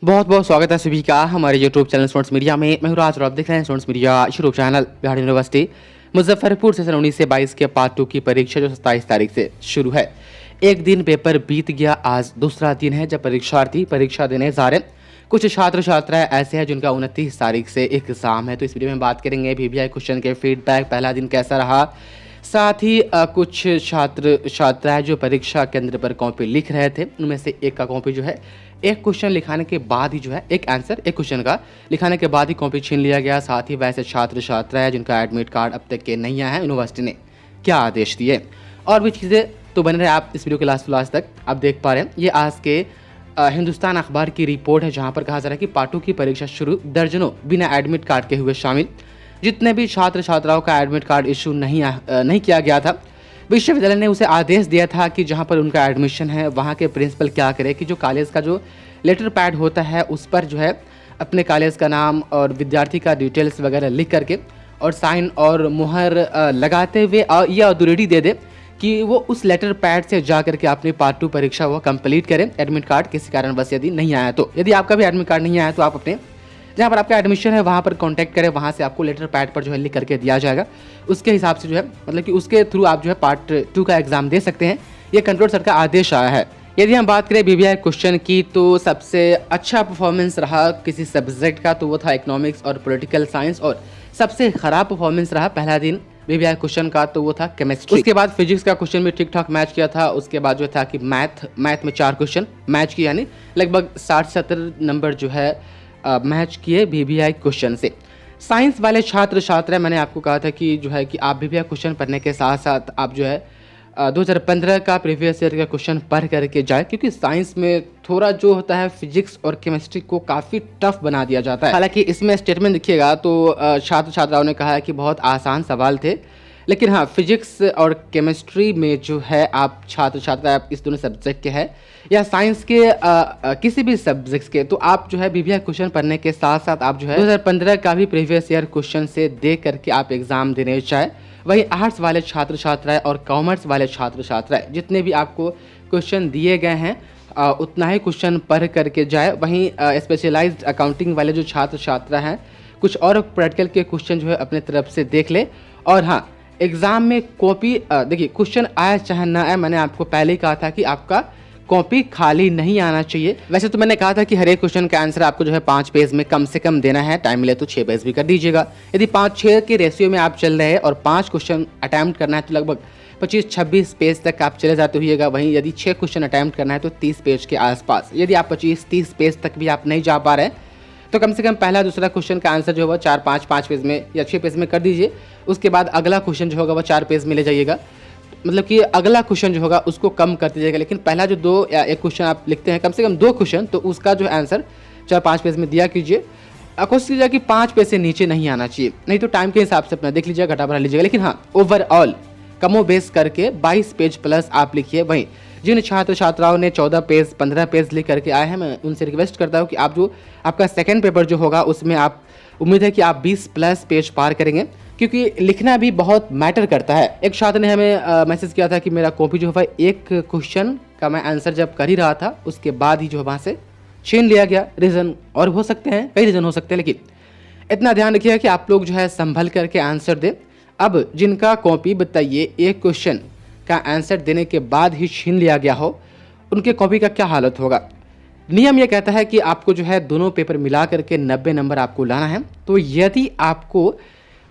बहुत बहुत स्वागत है सभी का हमारे यूट्यूब चैनल स्टूडेंट्स मीडिया में। मैं हूं राज और आप देख रहे हैं students media YouTube channel. Bihar university Muzaffarpur session 19 से 22 के पार्ट 2 की परीक्षा जो 27 तारीख से शुरू है। एक दिन पेपर बीत गया, आज दूसरा दिन है जब परीक्षार्थी परीक्षा देने जा रहे हैं। कुछ छात्र छात्राएं ऐसे हैं जिनका 29 तारीख से एग्जाम है, तो इस वीडियो में बात करेंगे VVI क्वेश्चन के फीडबैक, पहला दिन कैसा रहा। साथ ही कुछ छात्र छात्राएं जो परीक्षा केंद्र पर कॉपी लिख रहे थे, उनमें से एक का कॉपी जो है एक क्वेश्चन लिखाने के बाद ही जो है एक आंसर एक क्वेश्चन का लिखाने के बाद ही कॉपी छीन लिया गया। साथ ही वैसे छात्र छात्राएं जिनका एडमिट कार्ड अब तक के नहीं आया है, यूनिवर्सिटी ने क्या आदेश दिए और भी चीज़ें, तो बने रहे आप इस वीडियो के लास्ट तक। आप देख पा रहे हैं ये आज के हिंदुस्तान अखबार की रिपोर्ट है, जहां पर कहा जा रहा है कि पार्ट 2 की परीक्षा शुरू, दर्जनों बिना एडमिट कार्ड के हुए शामिल। जितने भी छात्र छात्राओं का एडमिट कार्ड इशू नहीं किया गया था, विश्वविद्यालय ने उसे आदेश दिया था कि जहां पर उनका एडमिशन है वहां के प्रिंसिपल क्या करे कि जो कॉलेज का जो लेटर पैड होता है उस पर जो है अपने कॉलेज का नाम और विद्यार्थी का डिटेल्स वगैरह लिख करके और साइन और मुहर लगाते हुए ये अथॉरिटी दे दे कि वो उस लेटर पैड से जा करके अपनी पार्ट 2 परीक्षा वो कंप्लीट करें। एडमिट कार्ड किसी कारणवश यदि नहीं आया तो, यदि आपका भी एडमिट कार्ड नहीं आया तो आप अपने जहाँ पर आपका एडमिशन है वहाँ पर कांटेक्ट करें, वहाँ से आपको लेटर पैड पर जो है लिख करके दिया जाएगा। उसके हिसाब से जो है मतलब कि उसके थ्रू आप जो है पार्ट 2 का एग्जाम दे सकते हैं। ये कंट्रोल सर का आदेश आया है। यदि हम बात करें VVI क्वेश्चन की, तो सबसे अच्छा परफॉर्मेंस रहा किसी सब्जेक्ट का तो वो था इकोनॉमिक्स और पॉलिटिकल साइंस, और सबसे खराब परफॉर्मेंस रहा पहला दिन VVI क्वेश्चन का तो वो था केमिस्ट्री। उसके बाद फिजिक्स का क्वेश्चन भी ठीक ठाक मैच किया था। उसके बाद जो था कि मैथ में 4 क्वेश्चन मैच किया, यानी लगभग 60-70 नंबर जो है मैच किए VVI क्वेश्चन से। साइंस वाले छात्र छात्राएं, मैंने आपको कहा था कि जो है कि आप VVI क्वेश्चन पढ़ने के साथ साथ आप जो है 2015 का प्रीवियस ईयर का क्वेश्चन पढ़ करके जाए, क्योंकि साइंस में थोड़ा जो होता है फिजिक्स और केमिस्ट्री को काफ़ी टफ बना दिया जाता है। हालांकि इसमें स्टेटमेंट देखिएगा तो छात्र छात्राओं ने कहा है कि बहुत आसान सवाल थे, लेकिन हाँ फिजिक्स और केमिस्ट्री में जो है आप छात्र छात्रा आप इस दोनों सब्जेक्ट के हैं या साइंस के किसी भी सब्जेक्ट्स के, तो आप जो है VVI क्वेश्चन पढ़ने के साथ साथ आप जो है 2015 का भी प्रीवियस ईयर क्वेश्चन से देख करके आप एग्जाम देने चाहे। वही आर्ट्स वाले छात्र छात्राएं और कॉमर्स वाले छात्र छात्राएं जितने भी आपको क्वेश्चन दिए गए हैं उतना ही क्वेश्चन पढ़ करके जाए। वहीं स्पेशलाइज्ड अकाउंटिंग वाले जो छात्र छात्रा हैं कुछ और प्रैक्टिकल के क्वेश्चन जो है अपने तरफ से देख ले। और हाँ, एग्ज़ाम में कॉपी देखिए क्वेश्चन आए चाहे ना आए, मैंने आपको पहले ही कहा था कि आपका कॉपी खाली नहीं आना चाहिए। वैसे तो मैंने कहा था कि हर एक क्वेश्चन का आंसर आपको जो है 5 पेज में कम से कम देना है, टाइम मिले तो 6 पेज भी कर दीजिएगा। यदि 5-6 के रेशियो में आप चल रहे हैं और 5 क्वेश्चन अटैम्प्ट करना है तो लगभग 25-26 पेज तक आप चले जाते होइएगा। वहीं यदि 6 क्वेश्चन अटैम्प्ट करना है तो 30 पेज के आसपास। यदि आप 25-30 पेज तक भी आप नहीं जा पा रहे हैं तो कम से कम पहला दूसरा क्वेश्चन का आंसर जो होगा 4-5 पेज में या 6 पेज में कर दीजिए। उसके बाद अगला क्वेश्चन जो होगा वो 4 पेज में ले जाइएगा, मतलब कि अगला क्वेश्चन जो होगा उसको कम कर दीजिएगा। लेकिन पहला जो 2 या 1 क्वेश्चन आप लिखते हैं, कम से कम 2 क्वेश्चन, तो उसका जो आंसर 4-5 पेज में दिया कीजिए। कोशिश कीजिएगा कि 5 पेज से नीचे नहीं आना चाहिए, नहीं तो टाइम के हिसाब से अपना देख लीजिएगा, घटा बढ़ा लीजिएगा। लेकिन हाँ, ओवरऑल कमो बेस करके 22 पेज प्लस आप लिखिए। वहीं जिन छात्र छात्राओं ने 14 पेज 15 पेज लिख करके आए हैं, मैं उनसे रिक्वेस्ट करता हूँ कि आप जो आपका सेकेंड पेपर जो होगा उसमें आप उम्मीद है कि आप 20 प्लस पेज पार करेंगे, क्योंकि लिखना भी बहुत मैटर करता है। एक छात्र ने हमें मैसेज किया था कि मेरा कॉपी जो है एक क्वेश्चन का मैं आंसर जब कर ही रहा था उसके बाद ही जो वहाँ से छीन लिया गया। रीज़न और हो सकते हैं, कई रीज़न हो सकते हैं, लेकिन इतना ध्यान रखिएगा कि आप लोग जो है संभल करके आंसर दें। अब जिनका कॉपी बताइए एक क्वेश्चन का आंसर देने के बाद ही छीन लिया गया हो, उनके कॉपी का क्या हालत होगा। नियम ये कहता है कि आपको जो है दोनों पेपर मिला करके 90 नंबर आपको लाना है। तो यदि आपको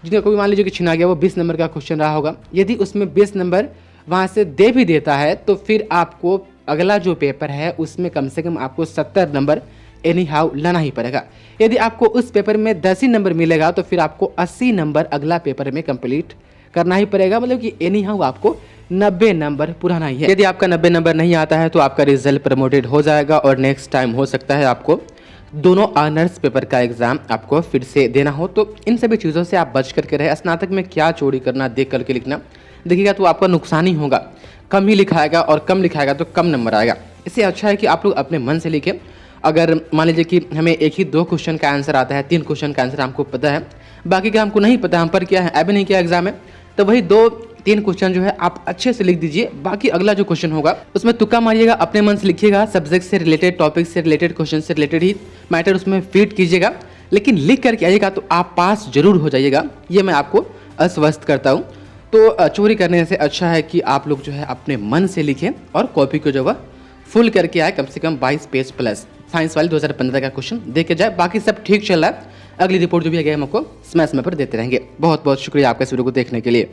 जिनका कॉपी मान लीजिए कि छिना गया वो 20 नंबर का क्वेश्चन रहा होगा, यदि उसमें 20 नंबर वहाँ से दे भी देता है तो फिर आपको अगला जो पेपर है उसमें कम से कम आपको 70 नंबर एनी हाउ लाना ही पड़ेगा। यदि आपको उस पेपर में 10 ही नंबर मिलेगा तो फिर आपको 80 नंबर अगला पेपर में कंप्लीट करना ही पड़ेगा, मतलब कि एनी हाउ आपको 90 नंबर पुराना ही है। यदि आपका 90 नंबर नहीं आता है तो आपका रिजल्ट प्रमोटेड हो जाएगा और नेक्स्ट टाइम हो सकता है आपको दोनों ऑनर्स पेपर का एग्जाम आपको फिर से देना हो। तो इन सभी चीज़ों से आप बच करके रहे। स्नातक में क्या चोरी करना देख करके लिखना देखिएगा तो आपका नुकसान ही होगा। कम ही लिखाएगा और कम लिखाएगा तो कम नंबर आएगा। इससे अच्छा है कि आप लोग अपने मन से लिखें। अगर मान लीजिए कि हमें एक ही 2 क्वेश्चन का आंसर आता है, 3 क्वेश्चन का आंसर हमको पता है, बाकी का हमको नहीं पता, हम पर क्या है अभी नहीं किया एग्जाम है, तो वही 2 3 क्वेश्चन जो है आप अच्छे से लिख दीजिए। बाकी अगला जो क्वेश्चन होगा उसमें तुक्का मारिएगा, अपने मन से लिखिएगा, सब्जेक्ट से रिलेटेड, टॉपिक से रिलेटेड, क्वेश्चन से रिलेटेड ही मैटर उसमें फीड कीजिएगा, लेकिन लिख करके आइएगा तो आप पास जरूर हो जाइएगा, ये मैं आपको आश्वस्त करता हूँ। तो चोरी करने से अच्छा है कि आप लोग जो है अपने मन से लिखें और कॉपी को जो है फुल करके आए, कम से कम 22 पेज प्लस। साइंस वाले 2015 का क्वेश्चन दे के जाए, बाकी सब ठीक चल रहा है। अगली रिपोर्ट जो भी है हम आपको समय समय पर देते रहेंगे। बहुत बहुत शुक्रिया आपका इस वीडियो को देखने के लिए।